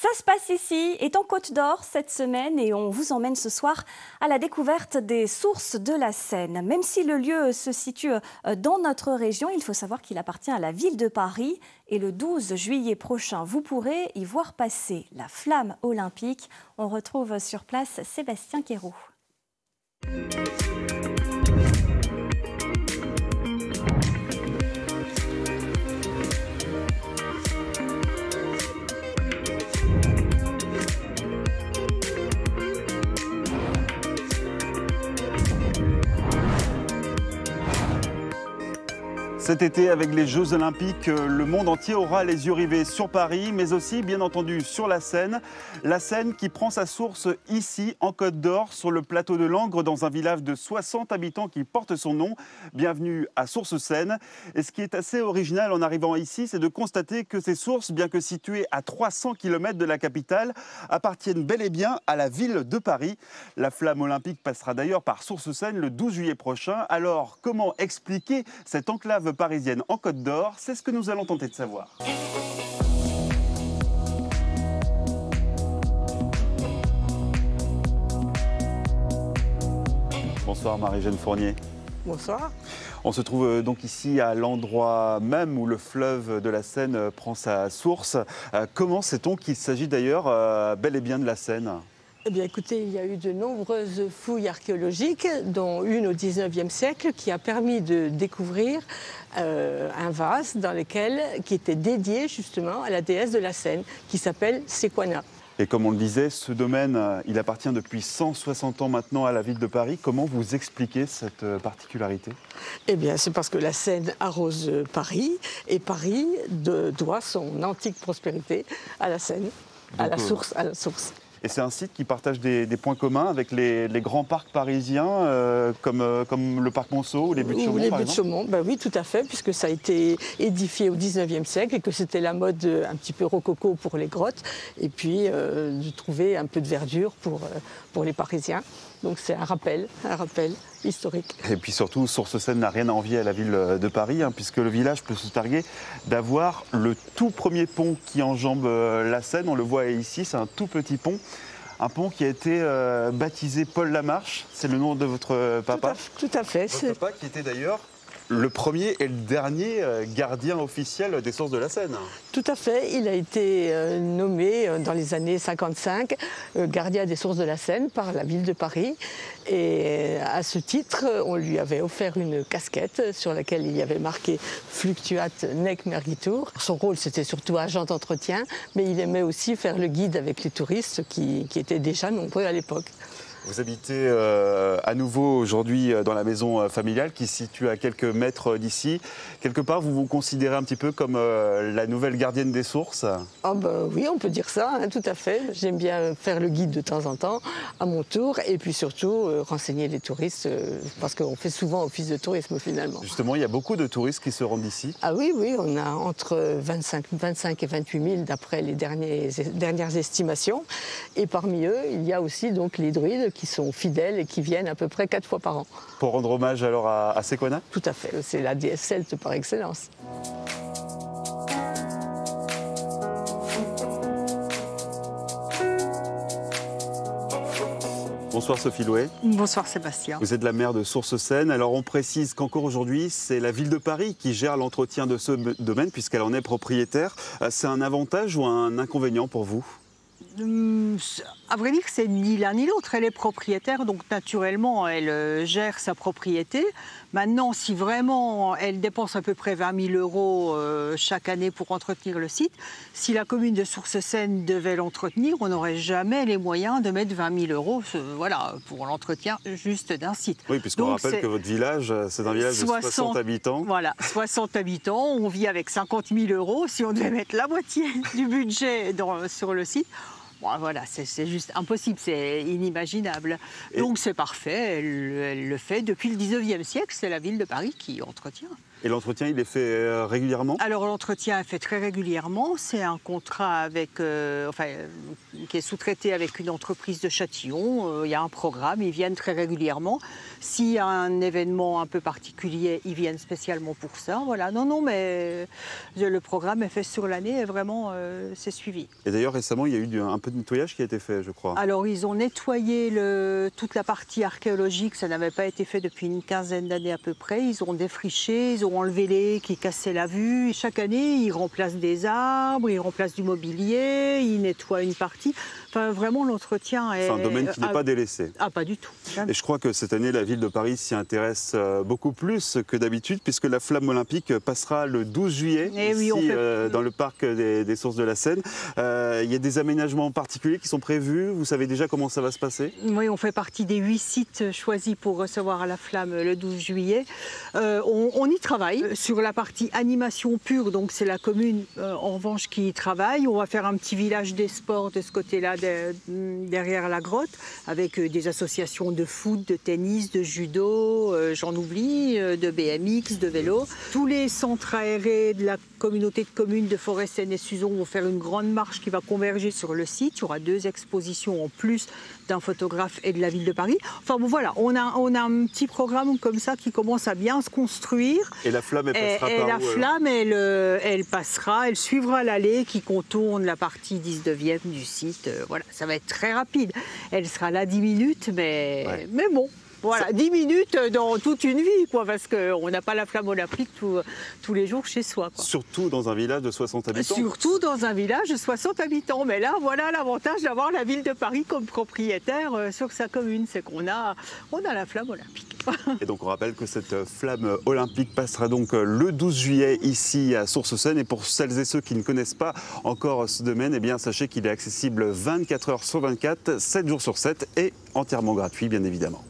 Ça se passe ici, est en Côte d'Or cette semaine et on vous emmène ce soir à la découverte des sources de la Seine. Même si le lieu se situe dans notre région, il faut savoir qu'il appartient à la ville de Paris. Et le 12 juillet prochain, vous pourrez y voir passer la flamme olympique. On retrouve sur place Sébastien Quéroux. Cet été, avec les Jeux Olympiques, le monde entier aura les yeux rivés sur Paris, mais aussi, bien entendu, sur la Seine. La Seine qui prend sa source ici, en Côte d'Or, sur le plateau de Langres, dans un village de 60 habitants qui porte son nom. Bienvenue à Sources-Seine. Et ce qui est assez original en arrivant ici, c'est de constater que ces sources, bien que situées à 300 km de la capitale, appartiennent bel et bien à la ville de Paris. La flamme olympique passera d'ailleurs par Sources-Seine le 12 juillet prochain. Alors, comment expliquer cette enclave parisienne en Côte d'Or? C'est ce que nous allons tenter de savoir. Bonsoir Marie-Jeanne Fournier. Bonsoir. On se trouve donc ici à l'endroit même où le fleuve de la Seine prend sa source. Comment sait-on qu'il s'agit d'ailleurs bel et bien de la Seine ? Eh bien, écoutez, il y a eu de nombreuses fouilles archéologiques, dont une au XIXe siècle, qui a permis de découvrir un vase qui était dédié justement à la déesse de la Seine, qui s'appelle Sequana. Et comme on le disait, ce domaine, il appartient depuis 160 ans maintenant à la ville de Paris. Comment vous expliquez cette particularité? Eh bien, c'est parce que la Seine arrose Paris, et Paris doit son antique prospérité à la Seine, à la source. Et c'est un site qui partage des points communs avec les grands parcs parisiens, comme le parc Monceau ou les Buttes de Chaumont, les Buttes de Chaumont, ben oui, tout à fait, puisque ça a été édifié au XIXe siècle et que c'était la mode un petit peu rococo pour les grottes, et puis de trouver un peu de verdure pour les Parisiens. Donc c'est un rappel historique. Et puis surtout, Sources-Seine n'a rien à envier à la ville de Paris, puisque le village peut se targuer d'avoir le tout premier pont qui enjambe la Seine. On le voit ici, c'est un tout petit pont. Un pont qui a été baptisé Paul Lamarche, c'est le nom de votre papa. Tout à fait. Votre papa qui était d'ailleurs le premier et le dernier gardien officiel des sources de la Seine. Tout à fait. Il a été nommé dans les années 55 gardien des sources de la Seine par la ville de Paris. Et à ce titre, on lui avait offert une casquette sur laquelle il y avait marqué Fluctuat nec mergitur. Son rôle, c'était surtout agent d'entretien, mais il aimait aussi faire le guide avec les touristes qui étaient déjà nombreux à l'époque. Vous habitez à nouveau aujourd'hui dans la maison familiale qui se situe à quelques mètres d'ici. Quelque part, vous vous considérez un petit peu comme la nouvelle gardienne des sources? Ah ben oui, on peut dire ça, tout à fait. J'aime bien faire le guide de temps en temps, à mon tour, et puis surtout renseigner les touristes, parce qu'on fait souvent office de tourisme finalement. Justement, il y a beaucoup de touristes qui se rendent ici. Ah oui, on a entre 25 et 28 000 d'après les dernières estimations. Et parmi eux, il y a aussi donc les druides qui sont fidèles et qui viennent à peu près 4 fois par an. Pour rendre hommage alors à Sequana? Tout à fait, c'est la déesse celte par excellence. Bonsoir Sophie Louet. Bonsoir Sébastien. Vous êtes la maire de Sources-Seine. Alors on précise qu'encore aujourd'hui, c'est la ville de Paris qui gère l'entretien de ce domaine puisqu'elle en est propriétaire. C'est un avantage ou un inconvénient pour vous? À vrai dire, c'est ni l'un ni l'autre. Elle est propriétaire, donc naturellement, elle gère sa propriété. Maintenant, si vraiment elle dépense à peu près 20 000 euros chaque année pour entretenir le site, si la commune de Sources-Seine devait l'entretenir, on n'aurait jamais les moyens de mettre 20 000 euros pour l'entretien juste d'un site. Oui, puisqu'on rappelle que votre village, c'est un village de 60 habitants. Voilà, 60 habitants. On vit avec 50 000 euros. Si on devait mettre la moitié du budget sur le site, bon, voilà, c'est juste impossible, c'est inimaginable. Donc c'est parfait, elle le fait depuis le 19e siècle, c'est la ville de Paris qui entretient. Et l'entretien, il est fait régulièrement? Alors l'entretien est fait très régulièrement. C'est un contrat avec, qui est sous-traité avec une entreprise de Châtillon. Il y a un programme, ils viennent très régulièrement. S'il y a un événement un peu particulier, ils viennent spécialement pour ça. Voilà. Non, mais le programme est fait sur l'année et vraiment c'est suivi. Et d'ailleurs récemment, il y a eu un peu de nettoyage qui a été fait, je crois. Alors ils ont nettoyé toute la partie archéologique. Ça n'avait pas été fait depuis une quinzaine d'années à peu près. Ils ont défriché, ils ont enlevé les haies qui cassaient la vue. Et chaque année, ils remplacent des arbres, ils remplacent du mobilier, ils nettoient une partie. Enfin, vraiment, l'entretien est... C'est un domaine qui n'est pas délaissé. Ah, pas du tout. Jamais. Et je crois que cette année, la ville de Paris s'y intéresse beaucoup plus que d'habitude, puisque la flamme olympique passera le 12 juillet, ici, dans le parc des Sources de la Seine. Il y a des aménagements particuliers qui sont prévus. Vous savez déjà comment ça va se passer? Oui, on fait partie des 8 sites choisis pour recevoir la flamme le 12 juillet. On y travaille sur la partie animation pure, donc c'est la commune en revanche qui y travaille. On va faire un petit village des sports de ce côté-là, derrière la grotte, avec des associations de foot, de tennis, de judo, j'en oublie, de BMX, de vélo. Tous les centres aérés de la communauté de communes de Forêt-Seine et Suzon vont faire une grande marche qui va converger sur le site. Il y aura 2 expositions en plus d'un photographe et de la ville de Paris. Enfin bon voilà, on a un petit programme comme ça qui commence à bien se construire. Et la flamme, elle passera par où? La flamme, elle passera, elle suivra l'allée qui contourne la partie 19e du site. Voilà, ça va être très rapide. Elle sera là 10 minutes, mais bon. Voilà, 10 minutes dans toute une vie, quoi, parce qu'on n'a pas la flamme olympique tous les jours chez soi, quoi. Surtout dans un village de 60 habitants. Surtout dans un village de 60 habitants. Mais là, voilà l'avantage d'avoir la ville de Paris comme propriétaire sur sa commune, c'est qu'on a la flamme olympique. Et donc on rappelle que cette flamme olympique passera donc le 12 juillet ici à Sources-Seine. Et pour celles et ceux qui ne connaissent pas encore ce domaine, eh bien sachez qu'il est accessible 24 heures sur 24, 7 jours sur 7 et entièrement gratuit, bien évidemment.